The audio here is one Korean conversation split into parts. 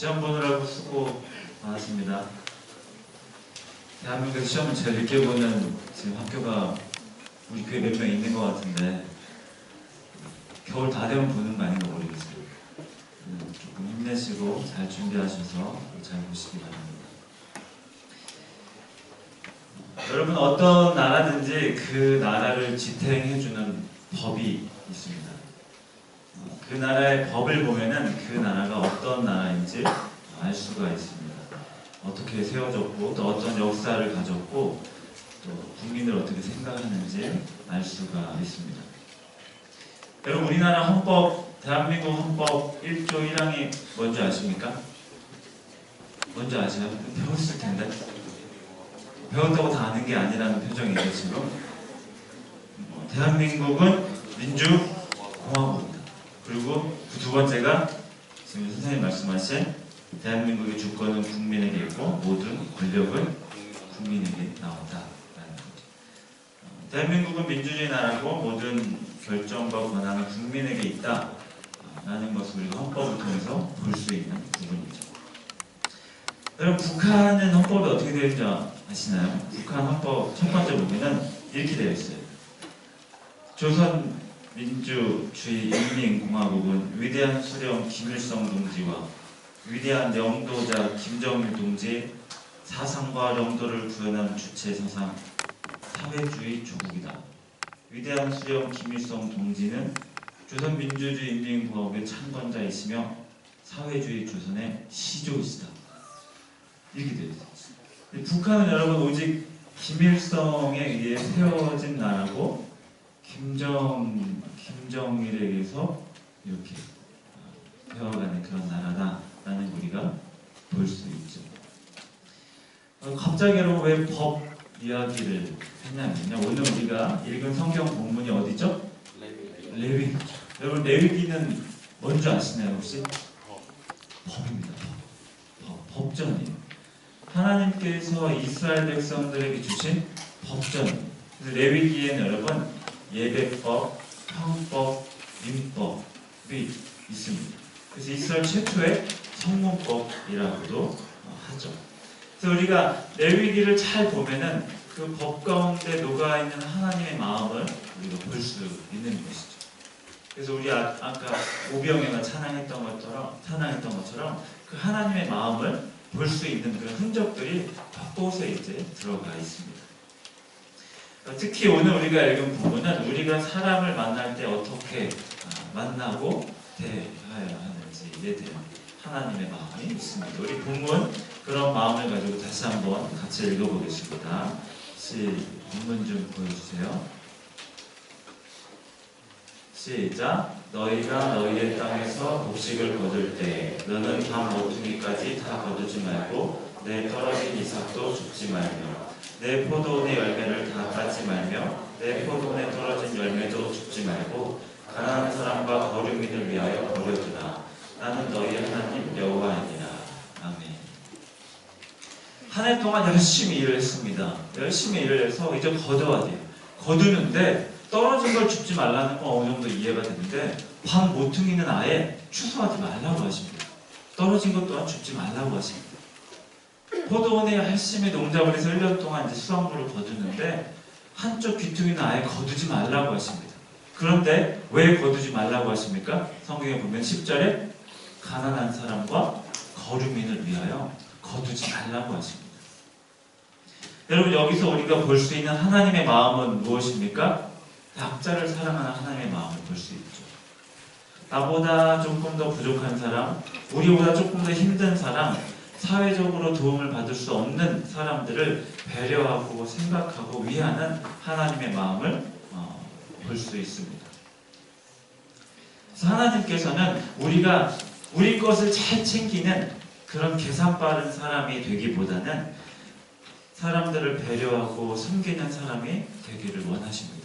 시험 보느라고 수고 많았습니다. 대한민국에서 시험을 제일 늦게 보는 지금 학교가 우리 교회 몇 명 있는 것 같은데 겨울 다 되면 보는 거 아닌가 모르겠어요. 조금 힘내시고 잘 준비하셔서 잘 보시기 바랍니다. 여러분, 어떤 나라든지 그 나라를 지탱해주는 법이 있습니다. 그 나라의 법을 보면은 그 나라가 어떤 나라인지 알 수가 있습니다. 어떻게 세워졌고 또 어떤 역사를 가졌고 또 국민을 어떻게 생각하는지 알 수가 있습니다. 여러분, 우리나라 헌법, 대한민국 헌법 1조 1항이 뭔지 아십니까? 뭔지 아세요? 배웠을 텐데. 배웠다고 다 아는 게 아니라는 표정이죠, 지금. 대한민국은 민주공화국입니다. 그리고 그 두 번째가 지금 선생님 말씀하신 대한민국의 주권은 국민에게 있고 모든 권력은 국민에게 나온다라는 거죠. 대한민국은 민주주의 나라고 모든 결정과 권한은 국민에게 있다라는 것을 우리가 헌법을 통해서 볼 수 있는 부분이죠. 여러분, 북한은 헌법이 어떻게 되어 있는지 아시나요? 북한 헌법 첫 번째 보면은 이렇게 되어 있어요. 조선민주주의 인민공화국은 위대한 수령 김일성 동지와 위대한 영도자 김정일 동지의 사상과 영도를 구현한 주체 사상 사회주의 조국이다. 위대한 수령 김일성 동지는 조선민주주의 인민공화국의 창건자이시며 사회주의 조선의 시조이시다. 이렇게 되어 있어요. 북한은 여러분 오직 김일성에 의해 세워진 나라고 김정일에 의해서 이렇게 되어가는 그런 나라다라는 우리가 볼 수 있죠. 갑자기 여러분 왜 법 이야기를 했냐면요. 오늘 우리가 읽은 성경 본문이 어디죠? 레위기. 여러분, 레위기는 뭔지 아시나요 혹시? 법입니다. 법전이에요. 하나님께서 이스라엘 백성들에게 주신 법전. 그래서 레위기에는 여러분 예배법, 형법, 민법이 있습니다. 그래서 이스라엘 최초의 성문법이라고도 하죠. 그래서 우리가 레위기를 잘 보면은 그 법 가운데 녹아 있는 하나님의 마음을 우리가 볼 수 있는 것이죠. 그래서 우리 아까 오병이가 찬양했던 것처럼 그 하나님의 마음을 볼 수 있는 그런 흔적들이 곳곳에 이제 들어가 있습니다. 특히 오늘 우리가 읽은 부분은 우리가 사람을 만날 때 어떻게 만나고 대해야 하는지에 대한 하나님의 마음이 있습니다. 우리 본문 그런 마음을 가지고 다시 한번 같이 읽어보겠습니다. 본문 좀 보여주세요. 시작. 너희가 너희의 땅에서 곡식을 거둘 때 너는 밤 모퉁이까지 다 거두지 말고 내 떨어진 이삭도 줍지 말며 내 포도원의 열매를 다 따지 말며 내 포도원에 떨어진 열매도 줍지 말고 가난한 사람과 거류민을 위하여 버려두라. 나는 너희의 하나님 여호와이니라. 아멘. 한 해 동안 열심히 일을 했습니다. 열심히 일을 해서 이제 거둬야 돼요. 거두는데 떨어진 걸 줍지 말라는 건 어느 정도 이해가 되는데 밤 모퉁이는 아예 추수하지 말라고 하십니다. 떨어진 것 또한 줍지 말라고 하십니다. 포도원에 열심히 농작을 해서 1년 동안 이제 수확물을 거두는데 한쪽 귀퉁이는 아예 거두지 말라고 하십니다. 그런데 왜 거두지 말라고 하십니까? 성경에 보면 10절에 가난한 사람과 거류민을 위하여 거두지 말라고 하십니다. 여러분, 여기서 우리가 볼 수 있는 하나님의 마음은 무엇입니까? 약자를 사랑하는 하나님의 마음을 볼 수 있죠. 나보다 조금 더 부족한 사람, 우리보다 조금 더 힘든 사람, 사회적으로 도움을 받을 수 없는 사람들을 배려하고 생각하고 위하는 하나님의 마음을 볼 수 있습니다. 그래서 하나님께서는 우리가 우리 것을 잘 챙기는 그런 계산 빠른 사람이 되기보다는 사람들을 배려하고 섬기는 사람이 되기를 원하십니다.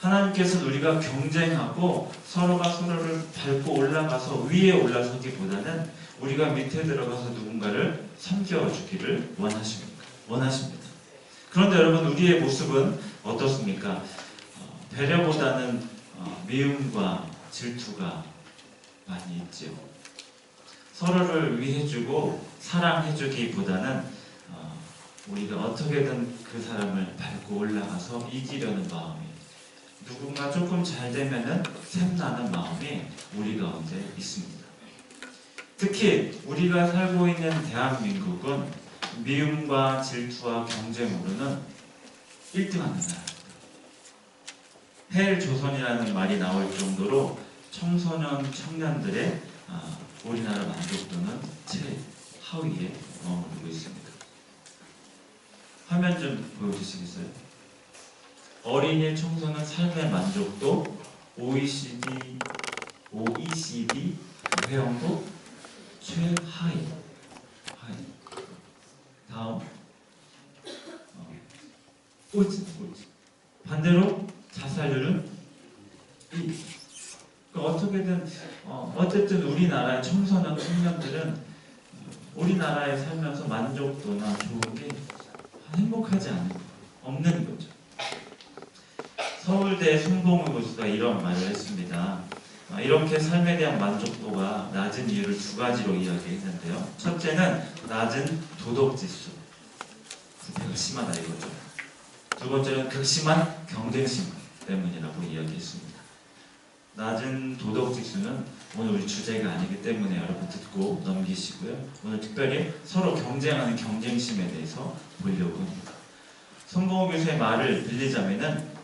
하나님께서는 우리가 경쟁하고 서로가 서로를 밟고 올라가서 위에 올라서기보다는 우리가 밑에 들어가서 누군가를 섬겨주기를 원하십니다. 그런데 여러분, 우리의 모습은 어떻습니까? 배려보다는 미움과 질투가 많이 있지요. 서로를 위해주고 사랑해주기보다는 우리가 어떻게든 그 사람을 밟고 올라가서 이기려는 마음이, 누군가 조금 잘 되면은 샘나는 마음이 우리 가운데 있습니다. 특히 우리가 살고 있는 대한민국은 미움과 질투와 경쟁으로는 1등하는 나라입니다. 헬조선이라는 말이 나올 정도로 청소년 청년들의 우리나라 만족도는 최하위에 머무르고 있습니다. 화면 좀 보여주시겠어요? 어린이 청소년 삶의 만족도 OECD 회원국 최하위. 다음 꼴찌. 반대로 자살률은 1. 어떻게든 어쨌든 우리나라의 청소년 청년들은 우리나라에 살면서 만족도나 좋은 게 행복하지 않은 거, 없는 거죠. 서울대 손봉우 교수가 이런 말을 했습니다. 이렇게 삶에 대한 만족도가 낮은 이유를 두 가지로 이야기했는데요. 첫째는 낮은 도덕지수, 부패가 심하다 이거죠. 두 번째는 극심한 경쟁심 때문이라고 이야기했습니다. 낮은 도덕지수는 오늘 우리 주제가 아니기 때문에 여러분 듣고 넘기시고요. 오늘 특별히 서로 경쟁하는 경쟁심에 대해서 보려고 합니다. 손봉우 교수의 말을 빌리자면은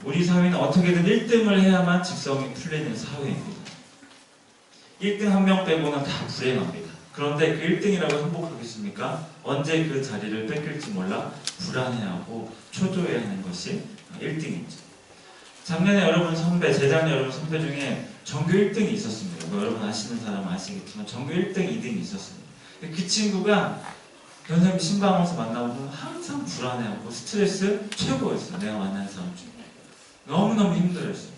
우리 사회는 어떻게든 1등을 해야만 직성이 풀리는 사회입니다. 1등 한 명 빼고는 다 불행합니다. 그런데 그 1등이라고 행복하겠습니까? 언제 그 자리를 뺏길지 몰라 불안해하고 초조해하는 것이 1등이죠. 작년에 여러분 선배, 재작년에 여러분 선배 중에 전교 1등이 있었습니다. 여러분 아시는 사람 아시겠지만 전교 1등, 2등이 있었습니다. 그 친구가 변호사님 신방에서 만나보면 항상 불안해하고 스트레스 최고였어요. 내가 만난 사람 중에. 너무너무 힘들었어요.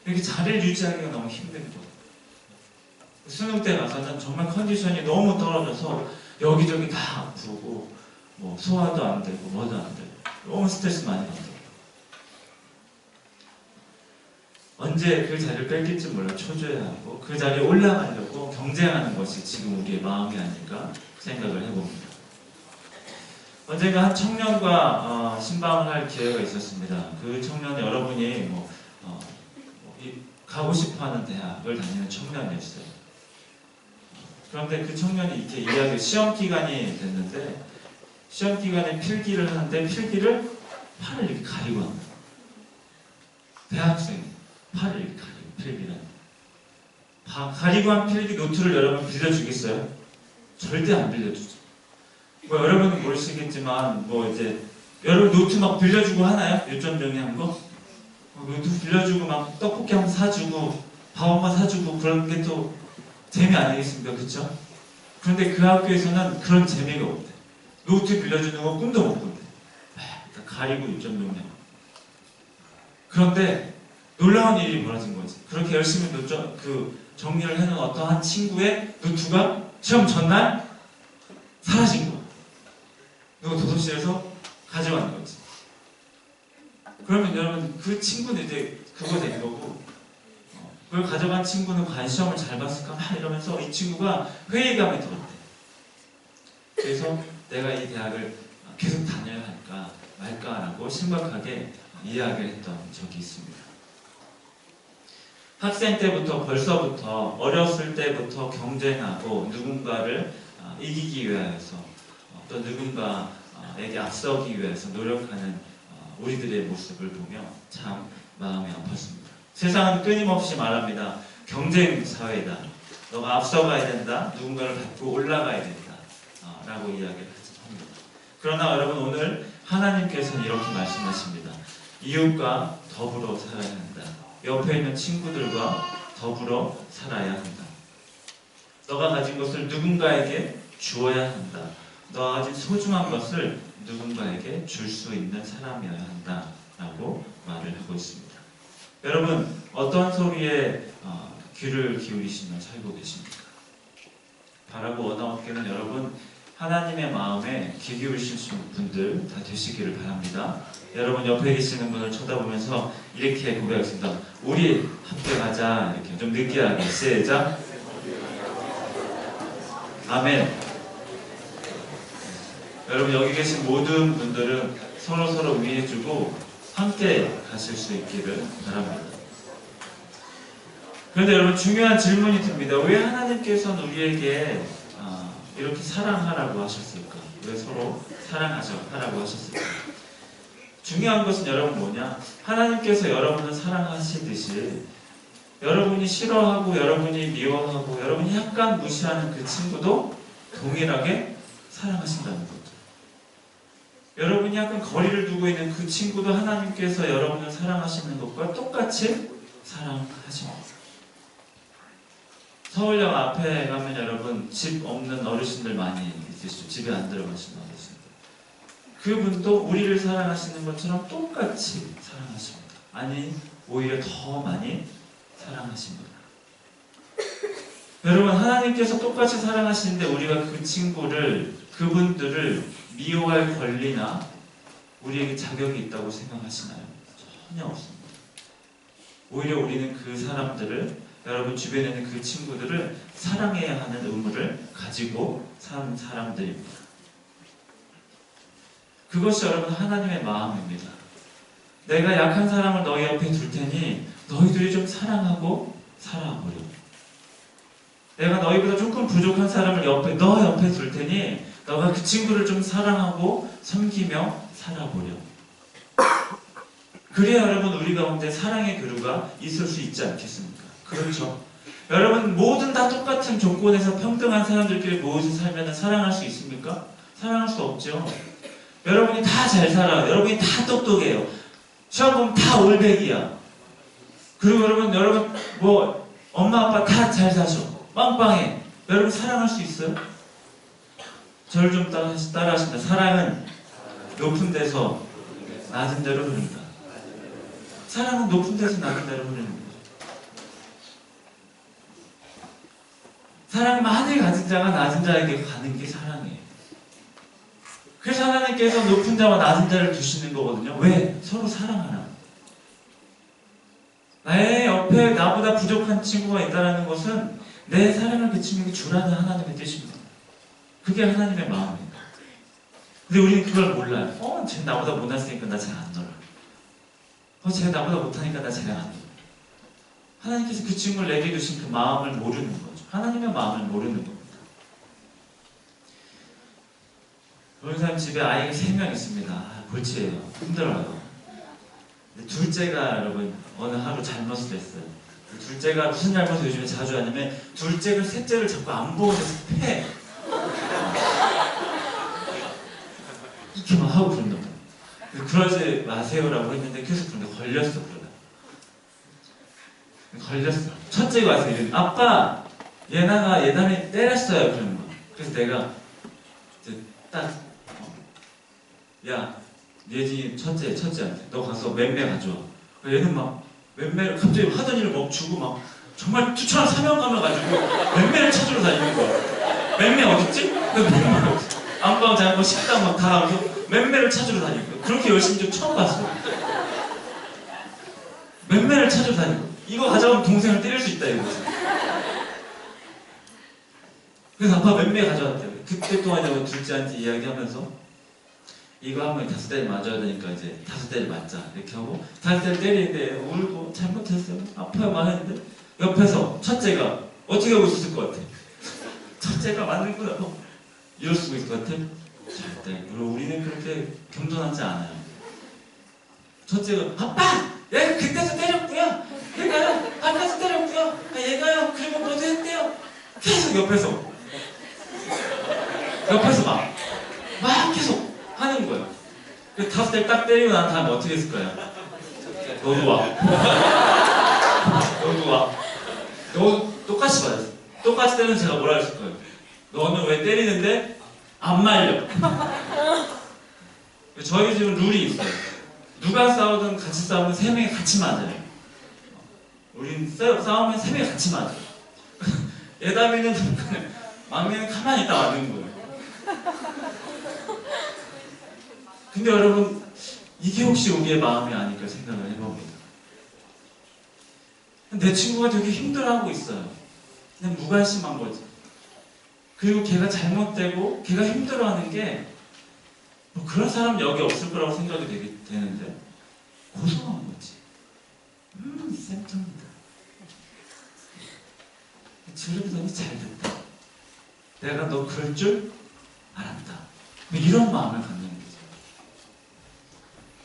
이렇게 자리를 유지하기가 너무 힘든 거예요. 수능 때 가서는 정말 컨디션이 너무 떨어져서 여기저기 다 아프고 뭐 소화도 안 되고 뭐도 안 되고 너무 스트레스 많이 받더라고요. 언제 그 자리를 뺏길지 몰라 초조해하고 그 자리에 올라가려고 경쟁하는 것이 지금 우리의 마음이 아닐까 생각을 해봅니다. 언젠가 한 청년과 신방을 할 기회가 있었습니다. 그 청년 여러분이 가고 싶어하는 대학을 다니는 청년이었어요. 그런데 그 청년이 이렇게 이야기 시험 기간이 됐는데 시험 기간에 필기를 하는데 필기를 팔을 이렇게 가리고 합니다. 대학생이 팔을 이렇게 가리고 필기를 합니다. 가리고 한 필기 노트를 여러분 빌려주겠어요? 절대 안 빌려주죠. 여러분은 모르시겠지만 이제 여러분 노트 막 빌려주고 하나요? 요점 정리한 거? 노트 빌려주고 막 떡볶이 한번 사주고 밥 한번 사주고 그런 게 또 재미 아니겠습니까? 그쵸? 그런데 그 학교에서는 그런 재미가 없대. 노트 빌려주는 거 꿈도 못 꾼대. 다 가리고 요점 정리하고. 그런데 놀라운 일이 벌어진 거지. 그렇게 열심히 정리를 해놓은 어떠한 친구의 노트가 시험 전날 사라진 거야. 누가 도서실에서 가져간 거지. 그러면 여러분 그 친구는 이제 그거 된 거고 그걸 가져간 친구는 과연 시험을 잘 봤을까 막 이러면서 이 친구가 회의감에 들었대. 그래서 내가 이 대학을 계속 다녀야 할까 말까라고 심각하게 이야기를 했던 적이 있습니다. 학생 때부터 벌써부터 어렸을 때부터 경쟁하고 누군가를 이기기 위해서 또 누군가에게 앞서기 위해서 노력하는 우리들의 모습을 보며 참 마음이 아팠습니다. 세상은 끊임없이 말합니다. 경쟁 사회다. 너가 앞서가야 된다. 누군가를 밟고 올라가야 된다. 라고 이야기를 합니다. 그러나 여러분 오늘 하나님께서는 이렇게 말씀하십니다. 이웃과 더불어 살아야 한다. 옆에 있는 친구들과 더불어 살아야 한다. 너가 가진 것을 누군가에게 주어야 한다. 너가 가진 소중한 것을 누군가에게 줄 수 있는 사람이어야 한다. 라고 말을 하고 있습니다. 여러분 어떤 소리에 귀를 기울이시며 살고 계십니까? 바라고 원하옵기는 여러분 하나님의 마음에 귀 기울이실 분들 다 되시기를 바랍니다. 여러분 옆에 계시는 분을 쳐다보면서 이렇게 고백하겠습니다. 우리 함께 가자. 이렇게 좀 느끼하게 시작. 아멘. 여러분 여기 계신 모든 분들은 서로 위해주고 함께 가실 수 있기를 바랍니다. 그런데 여러분 중요한 질문이 듭니다. 왜 하나님께서는 우리에게 이렇게 사랑하라고 하셨을까? 왜 서로 사랑하라고 하셨을까? 중요한 것은 여러분 뭐냐? 하나님께서 여러분을 사랑하시듯이 여러분이 싫어하고 여러분이 미워하고 여러분이 약간 무시하는 그 친구도 동일하게 사랑하신다는 거죠. 여러분이 약간 거리를 두고 있는 그 친구도 하나님께서 여러분을 사랑하시는 것과 똑같이 사랑하십니다. 서울역 앞에 가면 여러분 집 없는 어르신들 많이 있으시죠. 집에 안 들어가시는 어르신들. 그분도 우리를 사랑하시는 것처럼 똑같이 사랑하십니다. 아니 오히려 더 많이 사랑하십니다. 여러분 하나님께서 똑같이 사랑하시는데 우리가 그 친구를 그분들을 미워할 권리나 우리에게 자격이 있다고 생각하시나요? 전혀 없습니다. 오히려 우리는 그 사람들을 여러분 주변에 있는 그 친구들을 사랑해야 하는 의무를 가지고 산 사람들입니다. 그것이 여러분 하나님의 마음입니다. 내가 약한 사람을 너희 옆에 둘 테니 너희들이 좀 사랑하고 살아보려. 내가 너희보다 조금 부족한 사람을 너 옆에 둘 테니 너가 그 친구를 좀 사랑하고 섬기며 살아보려. 그래야 여러분 우리 가운데 사랑의 교류가 있을 수 있지 않겠습니까? 그렇죠. 여러분 모든 다 똑같은 조건에서 평등한 사람들끼리 모여서 살면 사랑할 수 있습니까? 사랑할 수 없죠. 여러분이 다 잘 살아. 여러분이 다 똑똑해요. 시험 보면 다 올백이야. 그리고 여러분 뭐 엄마 아빠 다 잘 사셔. 빵빵해. 여러분 사랑할 수 있어요? 저를 좀 따라하신다. 사랑은 높은 데서 낮은 데로 흐른다. 사랑은 높은 데서 낮은 데로 흐르는 거죠. 사랑은 하늘 가진 자가 낮은 자에게 가는 게 사랑이에요. 그래서 하나님께서 높은 자와 낮은 자를 두시는 거거든요. 왜? 서로 사랑하라. 나의 옆에 나보다 부족한 친구가 있다는 것은 내 사랑을 그 친구에게 주라는 하나님의 뜻입니다. 그게 하나님의 마음입니다. 근데 우리는 그걸 몰라요. 쟤 나보다 못났으니까 나 잘 안 놀아. 쟤 나보다 못하니까 나 잘 안 놀아. 하나님께서 그 친구를 내게 주신 그 마음을 모르는 거죠. 하나님의 마음을 모르는 겁니다. 어느 사람 집에 아이가 3명 있습니다. 골치예요. 힘들어요. 근데 둘째가 여러분 어느 하루 잘못을 했어요. 둘째가 무슨 잘못을 요즘에 자주 하냐면 둘째가 셋째를 자꾸 안 보고 있어서 패. 이렇게만 하고 그런단 말이에요. 그러지 마세요라고 했는데 계속 그런데 걸렸어. 걸렸어. 첫째가 와서 이러는 아빠 얘나가 예담이 때렸어요. 그러는 거야. 그래서 내가 이제 딱 야 예진이 첫째한테 너 가서 맴매 가져와. 얘는 막 맴매를 갑자기 하던 일을 멈추고 막 정말 투철한 사명감을 가지고 맴매를 찾으러 다니는 거야. 맴매 어딨지? 안방 장고 식당 막 다 가서 맴매를 찾으러 다니는 거야. 그렇게 열심히 좀 처음 봤어. 맴매를 찾으러 다니는 거야. 이거 가져가면 동생을 때릴 수 있다 이거지. 그래서 아빠 맴매 가져왔대요. 그때 동안에 둘째한테 이야기하면서 이거 한 번에 5대를 맞아야 되니까 이제 5대를 맞자 이렇게 하고 5대를 때리는데 울고 잘못했어요. 아파요 말했는데 옆에서 첫째가 어떻게 하고 있었을 것 같아? 첫째가 맞는구나. 이럴 수가 있을 것 같아? 절대. 그리고 우리는 그렇게 겸손하지 않아요. 첫째가 아빠! 얘가 그때도 때렸고요. 얘가요 아까도 때렸고요. 얘가요 그리고 뭐도 했대요. 계속 옆에서 막 계속 하는 거예요. 그 5대를 딱 때리고 난 다음에 어떻게 했을 거야? 너도 와. 너도 와. 너 똑같이 맞았어. 똑같이 때리면 제가 뭐라 했을 거예요? 너는 왜 때리는데 안 말려? 저희 집은 룰이 있어요. 누가 싸우든 같이 싸우면 3명이 같이 맞아요. 우린 싸우면 3명이 같이 맞아요. 예담이는 막내는 가만히 있다 맞는 거예요. 근데 여러분 이게 혹시 우리의 마음이 아닐까 생각을 해봅니다. 내 친구가 되게 힘들어하고 있어요. 그냥 무관심한 거지. 그리고 걔가 잘못되고 걔가 힘들어하는 게 뭐 그런 사람 여기 없을 거라고 생각이 되는데 고소한 거지. 쌤통이다. 들으더니 잘됐다. 내가 너 그럴 줄 알았다. 이런 마음을 갖는 거죠.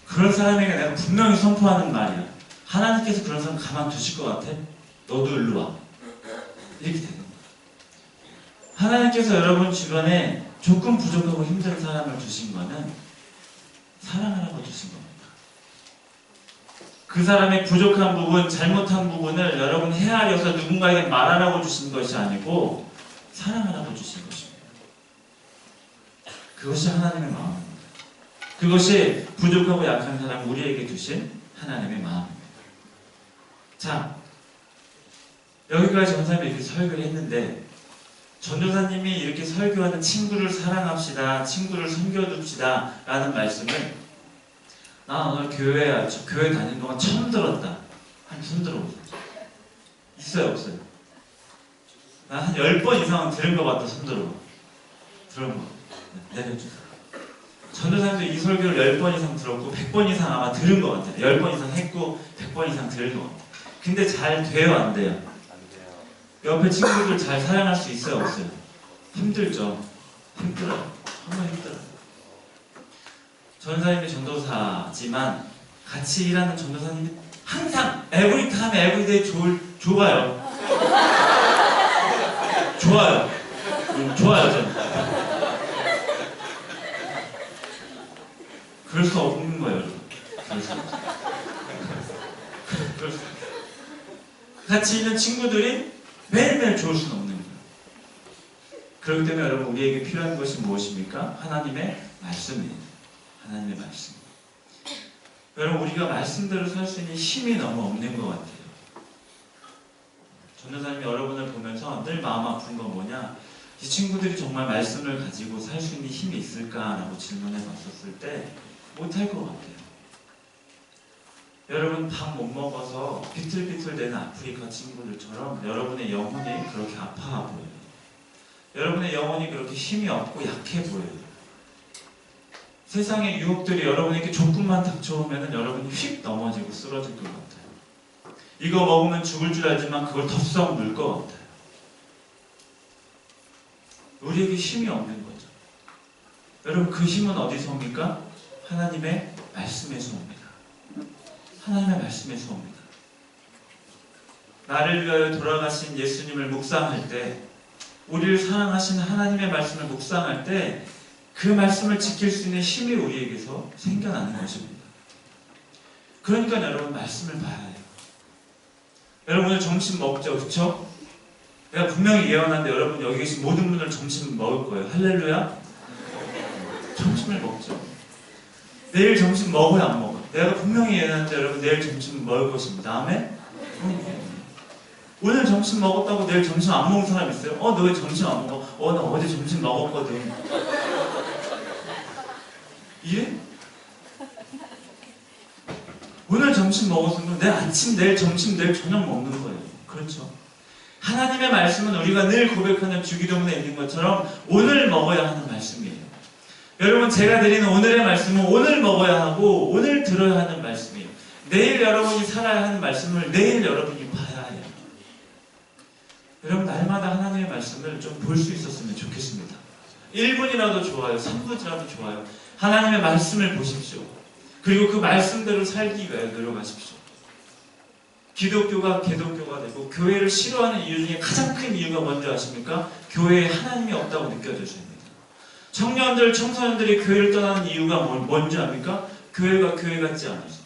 그런 사람에게 내가 분명히 선포하는 말이야. 하나님께서 그런 사람 가만두실 것 같아? 너도 일로 와. 이렇게 되는 거예요. 하나님께서 여러분 주변에 조금 부족하고 힘든 사람을 주신 거는 사랑하라고 주신 겁니다. 그 사람의 부족한 부분, 잘못한 부분을 여러분 헤아려서 누군가에게 말하라고 주신 것이 아니고 사랑하라고 주신 것입니다. 그것이 하나님의 마음입니다. 그것이 부족하고 약한 사람 우리에게 주신 하나님의 마음입니다. 자, 여기까지 전사님이 이렇게 설교를 했는데 전도사님이 이렇게 설교하는 친구를 사랑합시다, 친구를 섬겨줍시다 라는 말씀을 나 오늘 교회 다니는 동안 처음 들었다. 한 손 들어보세요. 있어요, 없어요? 나 한 10번 이상은 들은 것 같다. 손 들어봐. 들은 거. 내려주세요. 전도사님도 이 설교를 10번 이상 들었고 100번 이상 아마 들은 것 같아요. 10번 이상 했고 100번 이상 들은 것 같아요. 근데 잘 돼요, 안 돼요? 옆에 친구들 잘 사랑할 수 있어요, 없어요? 힘들죠? 힘들어요. 정말 힘들어요. 전도사님이 전도사지만 같이 일하는 전도사님이 항상 에브리타임 에브리데이 좋아요. 좋아요. 좋아요, 저는. 그럴 수 없는 거예요, 여러분. 같이 있는 친구들이 매일매일 좋을 수는 없는 거예요. 그렇기 때문에 여러분 우리에게 필요한 것이 무엇입니까? 하나님의 말씀이에요. 하나님의 말씀. 여러분 우리가 말씀대로 살 수 있는 힘이 너무 없는 것 같아요. 전도사님이 여러분을 보면서 늘 마음 아픈 건 뭐냐? 이 친구들이 정말 말씀을 가지고 살 수 있는 힘이 있을까라고 질문해 봤었을 때 못할 것 같아요. 여러분 밥 못 먹어서 비틀비틀대는 아프리카 친구들처럼 여러분의 영혼이 그렇게 아파 보여요. 여러분의 영혼이 그렇게 힘이 없고 약해 보여요. 세상의 유혹들이 여러분에게 조금만 닥쳐오면 여러분이 휙 넘어지고 쓰러질 것 같아요. 이거 먹으면 죽을 줄 알지만 그걸 덥석 물 것 같아요. 우리에게 힘이 없는 거죠. 여러분 그 힘은 어디서 옵니까? 하나님의 말씀에서 옵니다. 하나님의 말씀에서 옵니다. 나를 위하여 돌아가신 예수님을 묵상할 때, 우리를 사랑하신 하나님의 말씀을 묵상할 때 그 말씀을 지킬 수 있는 힘이 우리에게서 생겨나는 것입니다. 그러니까 여러분 말씀을 봐야 해요. 여러분 오늘 점심 먹죠, 그렇죠? 내가 분명히 예언하는데 여러분 여기 계신 모든 분들 점심 먹을 거예요. 할렐루야? 점심을 먹죠. 내일 점심 먹어요, 안 먹어요? 내가 분명히 예언하는데 여러분 내일 점심 먹을 것입니다. 아멘? 오늘 점심 먹었다고 내일 점심 안 먹은 사람 있어요? 너 왜 점심 안 먹어? 나 어제 점심 먹었거든. 이해? 오늘 점심 먹었으면 내일 아침, 내일 점심, 내일 저녁 먹는 거예요. 그렇죠? 하나님의 말씀은 우리가 늘 고백하는 주기도문에 있는 것처럼 오늘 먹어야 하는 말씀이에요. 여러분 제가 드리는 오늘의 말씀은 오늘 먹어야 하고 오늘 들어야 하는 말씀이에요. 내일 여러분이 살아야 하는 말씀을 내일 여러분이 봐야 해요. 여러분 날마다 하나님의 말씀을 좀 볼 수 있었으면 좋겠습니다. 1분이라도 좋아요. 3분이라도 좋아요. 하나님의 말씀을 보십시오. 그리고 그 말씀대로 살기 위해 노력하십시오. 기독교가 개독교가 되고 교회를 싫어하는 이유 중에 가장 큰 이유가 뭔지 아십니까? 교회에 하나님이 없다고 느껴져서입니다. 청년들, 청소년들이 교회를 떠나는 이유가 뭔지 압니까? 교회가 교회 같지 않아서.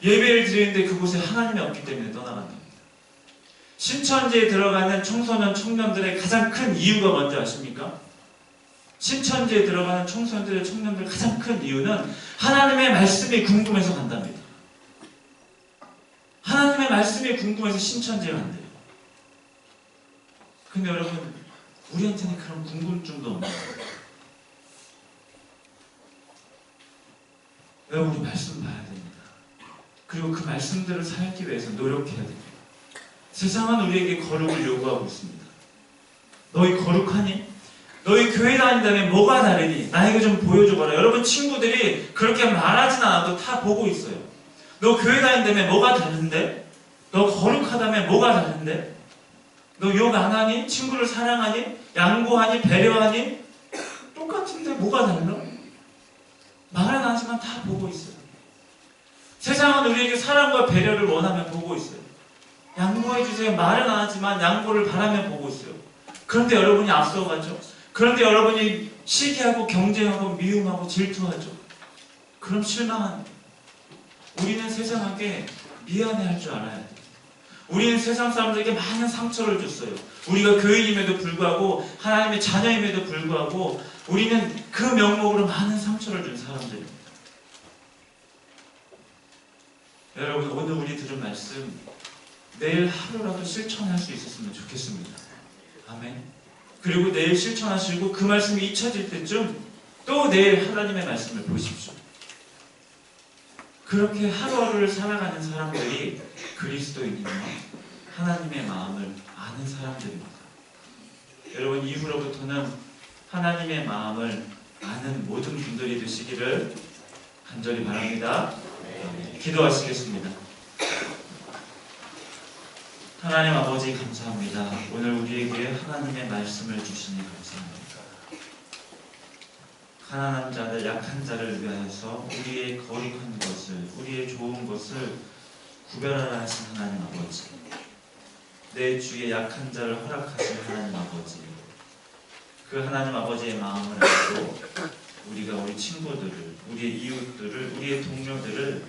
예배를 드리는데 그곳에 하나님이 없기 때문에 떠나간다. 신천지에 들어가는 청소년, 청년들의 가장 큰 이유가 뭔지 아십니까? 신천지에 들어가는 청소년들의 청년들 가장 큰 이유는 하나님의 말씀이 궁금해서 간답니다. 하나님의 말씀이 궁금해서 신천지에 간대요. 근데 여러분 우리한테는 그런 궁금증도 없는 거예요. 여러분 우리 말씀 봐야 됩니다. 그리고 그 말씀대로 살기 위해서 노력해야 됩니다. 세상은 우리에게 거룩을 요구하고 있습니다. 너희 거룩하니? 너희 교회 다닌다면 뭐가 다르니? 나에게 좀 보여줘봐라. 여러분 친구들이 그렇게 말하진 않아도 다 보고 있어요. 너 교회 다닌다면 뭐가 다른데? 너 거룩하다면 뭐가 다른데? 너 욕 안 하니? 친구를 사랑하니? 양보하니? 배려하니? 똑같은데 뭐가 달라? 말은 안 하지만 다 보고 있어요. 세상은 우리에게 사랑과 배려를 원하면 보고 있어요. 양보해주세요. 말은 안 하지만 양보를 바라면 보고 있어요. 그런데 여러분이 앞서가죠. 그런데 여러분이 시기하고 경쟁하고 미움하고 질투하죠. 그럼 실망합니다. 우리는 세상에게 미안해할 줄 알아야 돼요. 우리는 세상 사람들에게 많은 상처를 줬어요. 우리가 교인임에도 불구하고 하나님의 자녀임에도 불구하고 우리는 그 명목으로 많은 상처를 준 사람들입니다. 여러분 오늘 우리 들은 말씀 내일 하루라도 실천할 수 있었으면 좋겠습니다. 아멘. 그리고 내일 실천하시고 그 말씀이 잊혀질 때쯤 또 내일 하나님의 말씀을 보십시오. 그렇게 하루하루를 살아가는 사람들이 그리스도인이며 하나님의 마음을 아는 사람들입니다. 여러분 이후로부터는 하나님의 마음을 아는 모든 분들이 되시기를 간절히 바랍니다. 기도하시겠습니다. 하나님 아버지 감사합니다. 오늘 우리에게 하나님의 말씀을 주시니 감사합니다. 가난한 자들, 약한 자를 위하여서 우리의 거룩한 것을, 우리의 좋은 것을 구별하라 하신 하나님 아버지, 내 주의 약한 자를 허락하신 하나님 아버지, 그 하나님 아버지의 마음을 알고 우리가 우리 친구들을, 우리의 이웃들을, 우리의 동료들을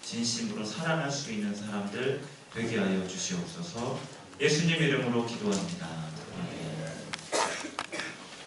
진심으로 사랑할 수 있는 사람들 되게 하여 주시옵소서. 예수님 이름으로 기도합니다.